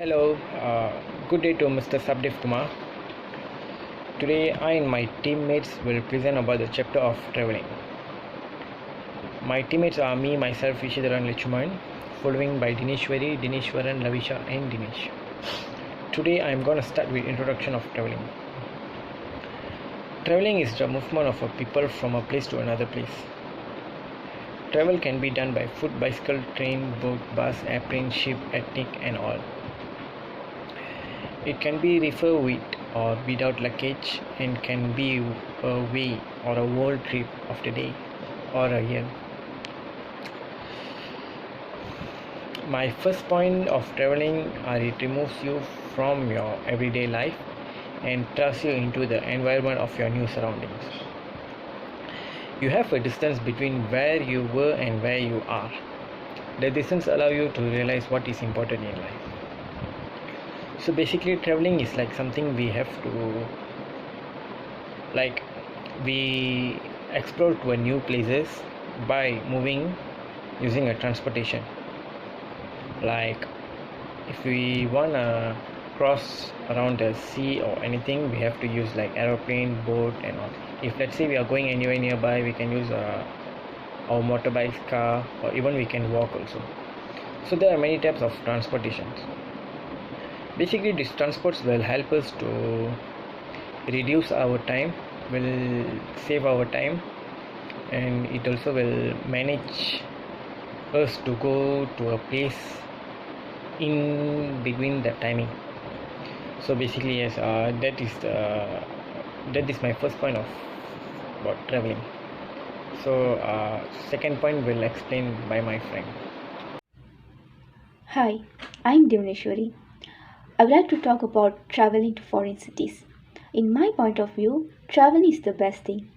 Hello, good day to Mr. Sabdev Kumar. Today, I and my teammates will present about the chapter of traveling. My teammates are me, myself, Ishidharan Lechuman, following by Dineshwari, Dineshwaran, Lavisha, and Dinesh. Today, I am going to start with introduction of traveling. Traveling is the movement of a people from a place to another place. Travel can be done by foot, bicycle, train, boat, bus, airplane, ship, ethnic, and all. It can be referred with or without luggage and can be a way or a world trip of the day or a year. My first point of traveling it removes you from your everyday life and throws you into the environment of your new surroundings. You have a distance between where you were and where you are. The distance allows you to realize what is important in life. So basically traveling is like something we have to we explore to a new places by moving using a transportation. Like if we wanna cross around the sea or anything, we have to use like aeroplane, boat and all. If let's say we are going anywhere nearby, we can use our motorbike, car, or even we can walk also. So there are many types of transportations. Basically these transports will help us to reduce our time, will save our time, and it also will manage us to go to a place in between the timing. So basically yes, that is my first point of about traveling. So second point will explain by my friend. Hi, I'm Divneshwari. I would like to talk about traveling to foreign cities. In my point of view, travel is the best thing,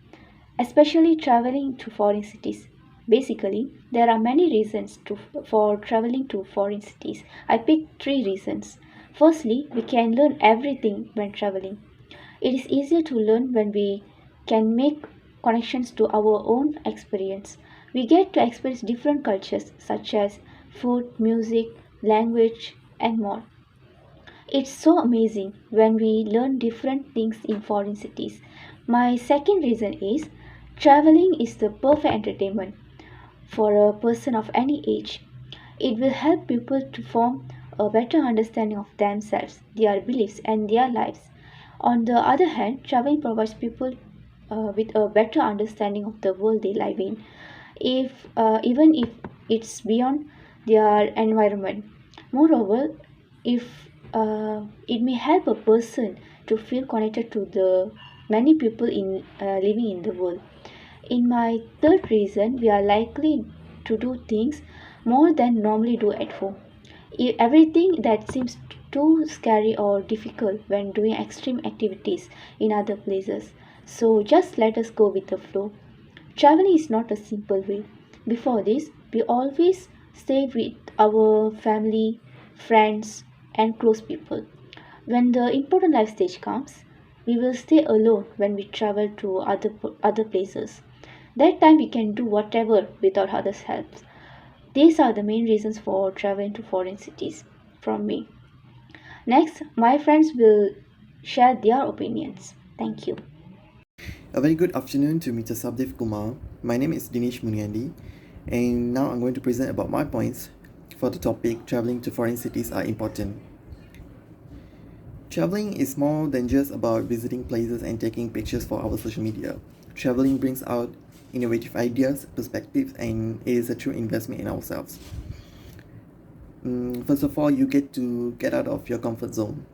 especially traveling to foreign cities. Basically, there are many reasons for traveling to foreign cities. I picked three reasons. Firstly, we can learn everything when traveling. It is easier to learn when we can make connections to our own experience. We get to experience different cultures such as food, music, language, and more. It's so amazing when we learn different things in foreign cities. My second reason is traveling is the perfect entertainment for a person of any age. It will help people to form a better understanding of themselves, their beliefs, and their lives. On the other hand, traveling provides people with a better understanding of the world they live in, if even if it's beyond their environment. Moreover, if it may help a person to feel connected to the many people in living in the world. In my third reason, we are likely to do things more than normally do at home. Everything that seems too scary or difficult when doing extreme activities in other places. So just let us go with the flow. Traveling is not a simple way. Before this, we always stay with our family, friends, and close people. When the important life stage comes, we will stay alone when we travel to other places. That time we can do whatever without others' help. These are the main reasons for traveling to foreign cities from me. Next, my friends will share their opinions. Thank you. A very good afternoon to Mr. Sabdev Kumar. My name is Dinesh Muniandi, and now I'm going to present about my points for the topic traveling to foreign cities are important. Traveling is more than just about visiting places and taking pictures for our social media. Traveling brings out innovative ideas, perspectives, and it is a true investment in ourselves. First of all, you get to get out of your comfort zone.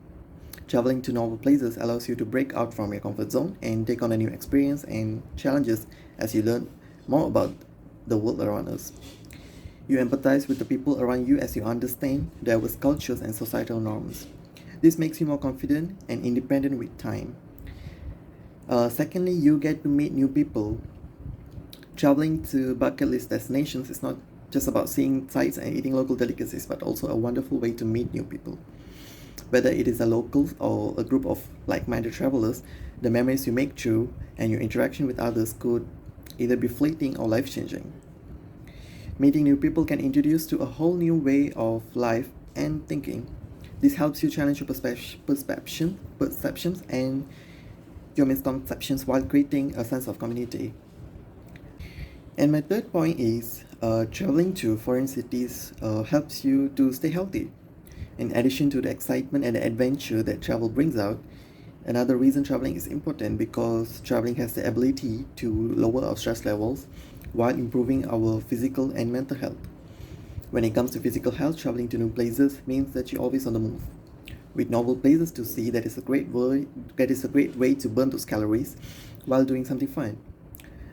Traveling to novel places allows you to break out from your comfort zone and take on a new experience and challenges as you learn more about the world around us. You empathize with the people around you as you understand diverse cultures and societal norms. This makes you more confident and independent with time. Secondly, you get to meet new people. Traveling to bucket list destinations is not just about seeing sights and eating local delicacies, but also a wonderful way to meet new people. Whether it is a local or a group of like-minded travelers, the memories you make through and your interaction with others could either be fleeting or life-changing. Meeting new people can introduce to a whole new way of life and thinking. This helps you challenge your perceptions and your misconceptions while creating a sense of community. And my third point is traveling to foreign cities helps you to stay healthy. In addition to the excitement and the adventure that travel brings out, another reason traveling is important because traveling has the ability to lower our stress levels while improving our physical and mental health. When it comes to physical health, traveling to new places means that you're always on the move. With novel places to see, that is a great way to burn those calories while doing something fun.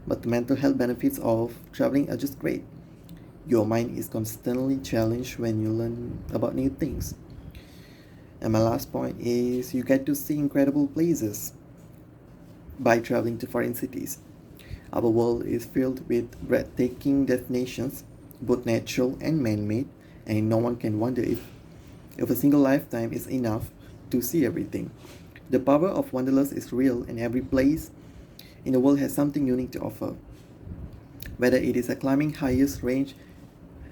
But the mental health benefits of traveling are just great. Your mind is constantly challenged when you learn about new things. And my last point is you get to see incredible places by traveling to foreign cities. Our world is filled with breathtaking destinations, both natural and man made, and no one can wonder if a single lifetime is enough to see everything. The power of wanderlust is real, and every place in the world has something unique to offer. Whether it is a climbing highest range,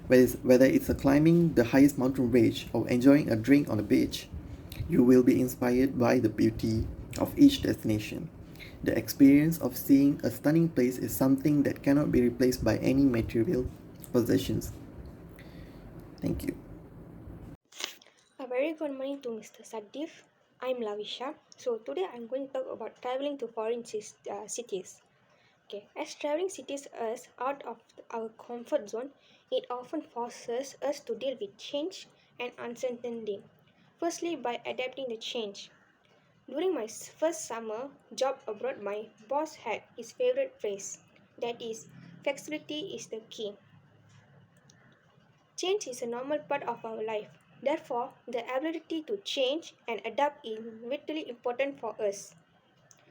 whether it's a climbing the highest mountain range or enjoying a drink on the beach, you will be inspired by the beauty of each destination. The experience of seeing a stunning place is something that cannot be replaced by any material possessions. Thank you. A very good morning to Mr. Sadif. I'm Lavisha. So today I'm going to talk about traveling to foreign cities. Okay, as traveling cities us out of our comfort zone, it often forces us to deal with change and uncertainty. Firstly, by adapting the change. During my first summer job abroad, my boss had his favorite phrase, that is, flexibility is the key. Change is a normal part of our life. Therefore, the ability to change and adapt is vitally important for us.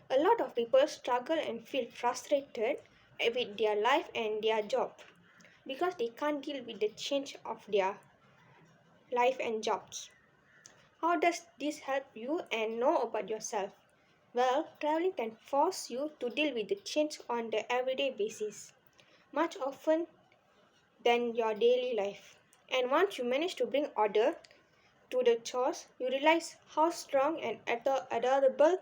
A lot of people struggle and feel frustrated with their life and their job because they can't deal with the change of their life and jobs. How does this help you and know about yourself? Well, traveling can force you to deal with the change on the everyday basis, much often than your daily life. And once you manage to bring order to the chores, you realize how strong and adorable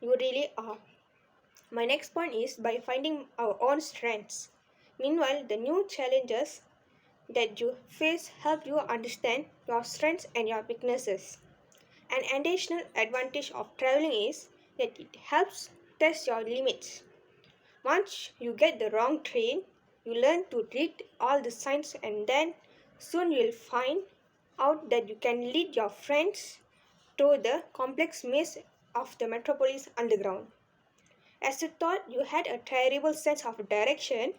you really are. My next point is by finding our own strengths. Meanwhile, the new challenges that you face help you understand your strengths and your weaknesses. An additional advantage of traveling is that it helps test your limits. Once you get the wrong train, you learn to read all the signs and then soon you'll find out that you can lead your friends through the complex maze of the metropolis underground. As you thought you had a terrible sense of direction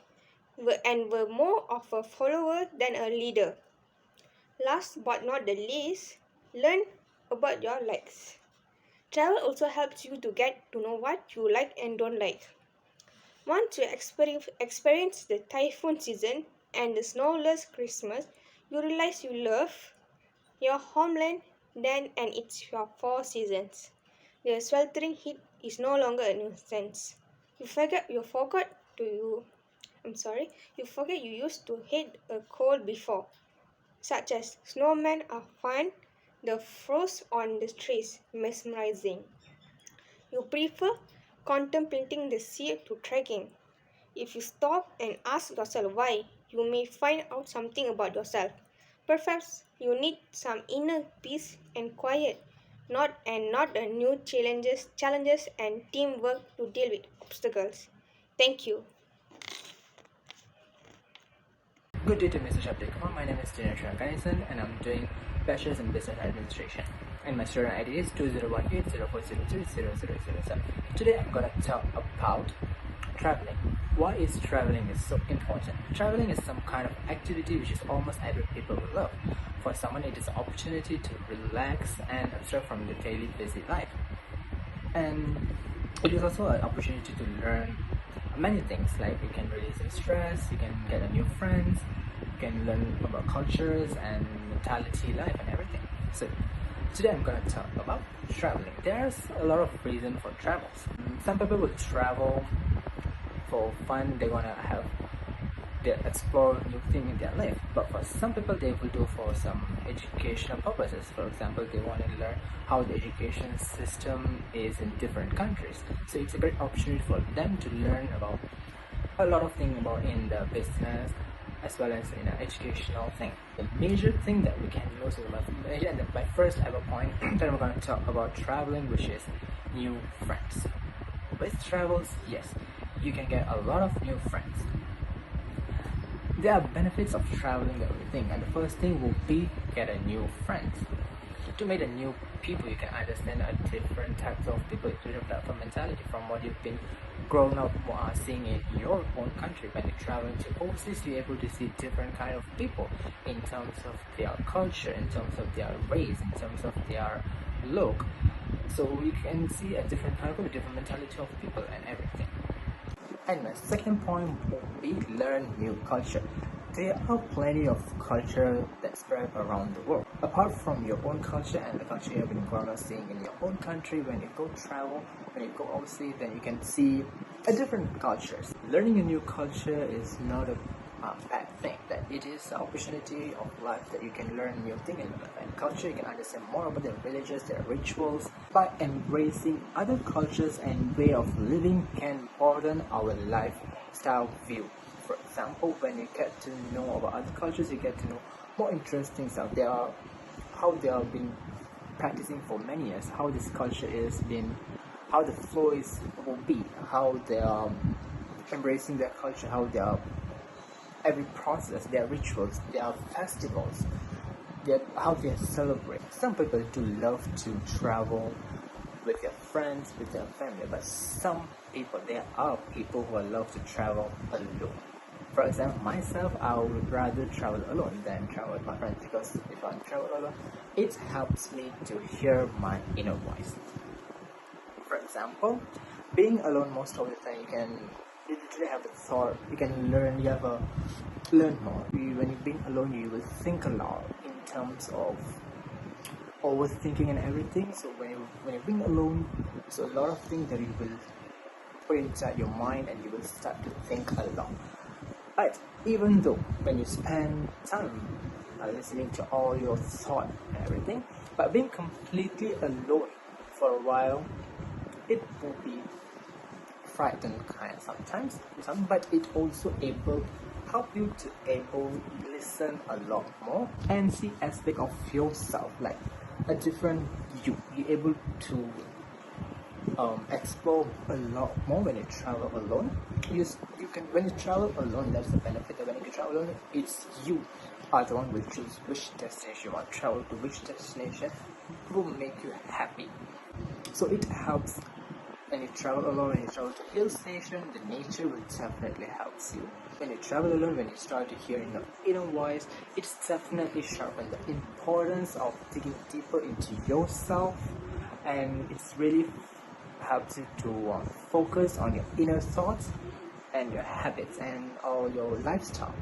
and were more of a follower than a leader. Last but not the least, learn about your likes. Travel also helps you to get to know what you like and don't like. Once you experience the typhoon season and the snowless Christmas, you realize you love your homeland then and it's your 4 seasons. The sweltering heat is no longer a nuisance. You forgot you used to hate a cold before, such as snowmen are fun, the frost on the trees mesmerizing. You prefer contemplating the sea to trekking. If you stop and ask yourself why, you may find out something about yourself. Perhaps you need some inner peace and quiet, not a new challenges and teamwork to deal with obstacles. Thank you. Good day to Mr. Shabdekar. My name is Dinesh Ganison and I'm doing Bachelor's in Business Administration. And my student ID is 201804030007. Today I'm going to talk about traveling. Why is traveling so important? Traveling is some kind of activity which is almost every people will love. For someone, it is an opportunity to relax and observe from the daily busy life. And it is also an opportunity to learn many things, like you can release some stress, you can get a new friends, you can learn about cultures and mentality, life and everything. So today I'm going to talk about traveling. There's a lot of reason for travels. Some people will travel for fun. They're gonna have they explore new things in their life. But for some people, they will do for some educational purposes. For example, they want to learn how the education system is in different countries. So it's a great opportunity for them to learn about a lot of things about in the business as well as in an educational thing. The major thing that we can use is my first ever point that I'm going to talk about traveling, which is new friends. With travels, yes, you can get a lot of new friends. There are benefits of traveling that we think, and the first thing will be get a new friend. To meet a new people, you can understand a different types of people, different type of mentality from what you've been grown up seeing in your own country. When you travel to overseas, you're able to see different kind of people in terms of their culture, in terms of their race, in terms of their look. So you can see a different type of different mentality of people and everything. And my second point would be learn new culture. There are plenty of culture that spread around the world. Apart from your own culture and the culture you've been grown up seeing in your own country, when you go travel, when you go overseas, then you can see a different cultures. Learning a new culture is not a bad thing. That it is an opportunity of life that you can learn new things in life and culture. You can understand more about their religions, their rituals. By embracing other cultures and way of living can broaden our lifestyle view. For example, when you get to know about other cultures, you get to know more interesting stuff. There are how they have been practicing for many years, how this culture is been, how the flow is will be, how they are embracing their culture, how they are every process, their rituals, their festivals, how they celebrate. Some people do love to travel with their friends, with their family, but some people, there are people who love to travel alone. For example, myself, I would rather travel alone than travel with my friends, because if I travel alone, it helps me to hear my inner voice. For example, being alone most of the time, you can literally have a thought, you can learn, learn more. When you're being alone, you will think a lot in terms of overthinking and everything. So when you're being alone, so a lot of things that you will put inside your mind and you will start to think a lot. But even though when you spend time listening to all your thought and everything, but being completely alone for a while, it will be frightened kind sometimes, but it also able help you to able listen a lot more and see aspect of yourself like a different you. You're able to explore a lot more when you travel alone. You can, when you travel alone, that's the benefit. That when you travel alone, it's you are the one who will choose which destination you want to travel to, which destination will make you happy. So it helps when you travel alone. When you travel to hill station, the nature will definitely helps you. When you travel alone, when you start to hear your inner voice, it's definitely sharpen the importance of digging deeper into yourself, and it's really helps you to focus on your inner thoughts and your habits and all your lifestyle.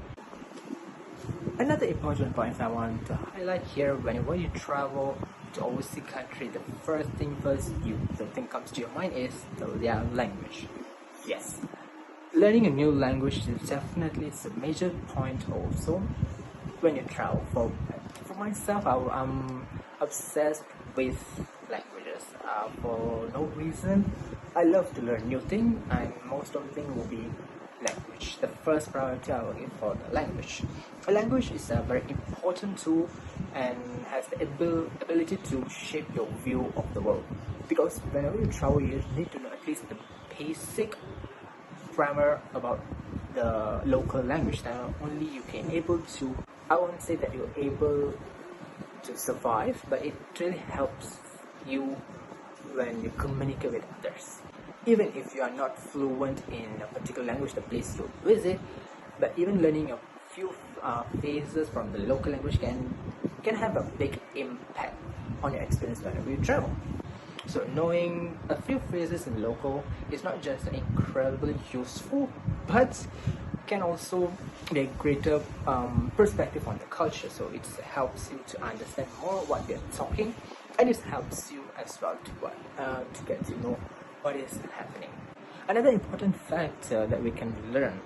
Another important point I want to highlight here: whenever you travel to overseas country, the first thing comes to your mind is their language. Yes, learning a new language is definitely a major point also when you travel. For myself, I'm obsessed with languages. For no reason, I love to learn new things, and most of the thing will be language. The first priority I will give for the language. A language is a very important tool and has the ability to shape your view of the world. Because whenever you travel, you need to know at least the basic grammar about the local language. Now only you can able to, I won't say that you're able to survive, but it really helps you when you communicate with others. Even if you are not fluent in a particular language, the place you visit, but even learning a few phrases from the local language can have a big impact on your experience whenever you travel. So knowing a few phrases in local is not just incredibly useful, but can also be a greater perspective on the culture. So it helps you to understand more what they're talking, and it helps you as well to get to know what is happening. Another important factor that we can learn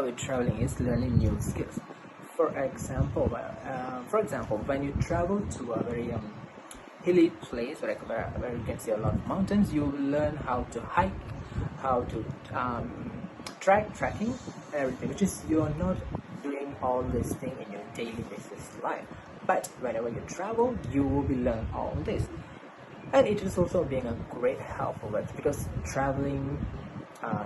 with traveling is learning new skills. For example, when you travel to a very hilly place where you can see a lot of mountains, you will learn how to hike, how to trekking, and everything, which is you're not doing all this thing in your daily basis life. But whenever you travel, you will be learn all this, and it is also being a great help for us because traveling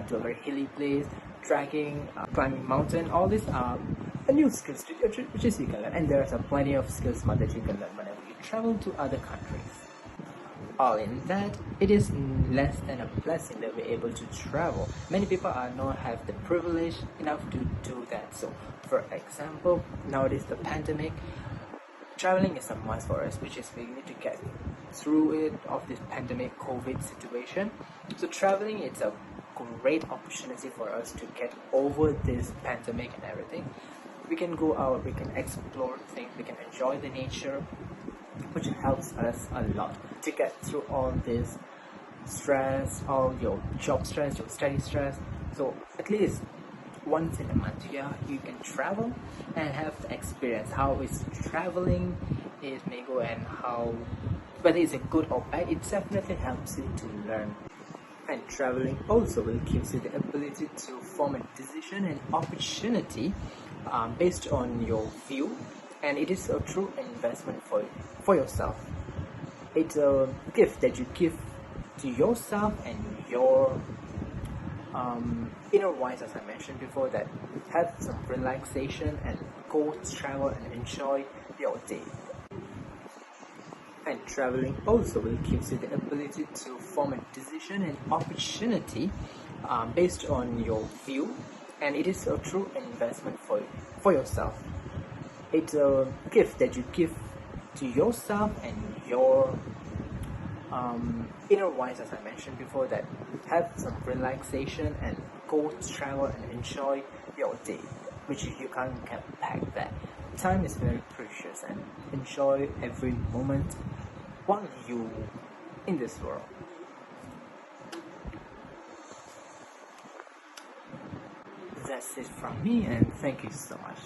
to a very hilly place, trekking, climbing mountain, all these are a new skills which is you can learn, and there are plenty of skills more that you can learn whenever you travel to other countries. All in that, it is less than a blessing that we're able to travel. Many people are not have the privilege enough to do that. So, for example, nowadays the pandemic, traveling is a must for us, which is we need to get through it of this pandemic COVID situation. So traveling is a great opportunity for us to get over this pandemic and everything. We can go out, we can explore things, we can enjoy the nature, which helps us a lot to get through all this stress, all your job stress, your study stress. So at least once in a month, yeah, you can travel and have the experience how is traveling is may go, and how whether it's a good or bad, it definitely helps you to learn. And traveling also will give you the ability to form a decision and opportunity based on your view, and it is a true investment for yourself. It's a gift that you give to yourself and your inner voice, as I mentioned before, that have some relaxation and go travel and enjoy your day. And traveling also will give you the ability to form a decision and opportunity based on your view, and it is a true investment for yourself. It's a gift that you give to yourself and your inner voice, as I mentioned before, that have some relaxation and go travel and enjoy your day, which you can't get back that. Time is very precious, and enjoy every moment while you in this world. That's it from me, and thank you so much.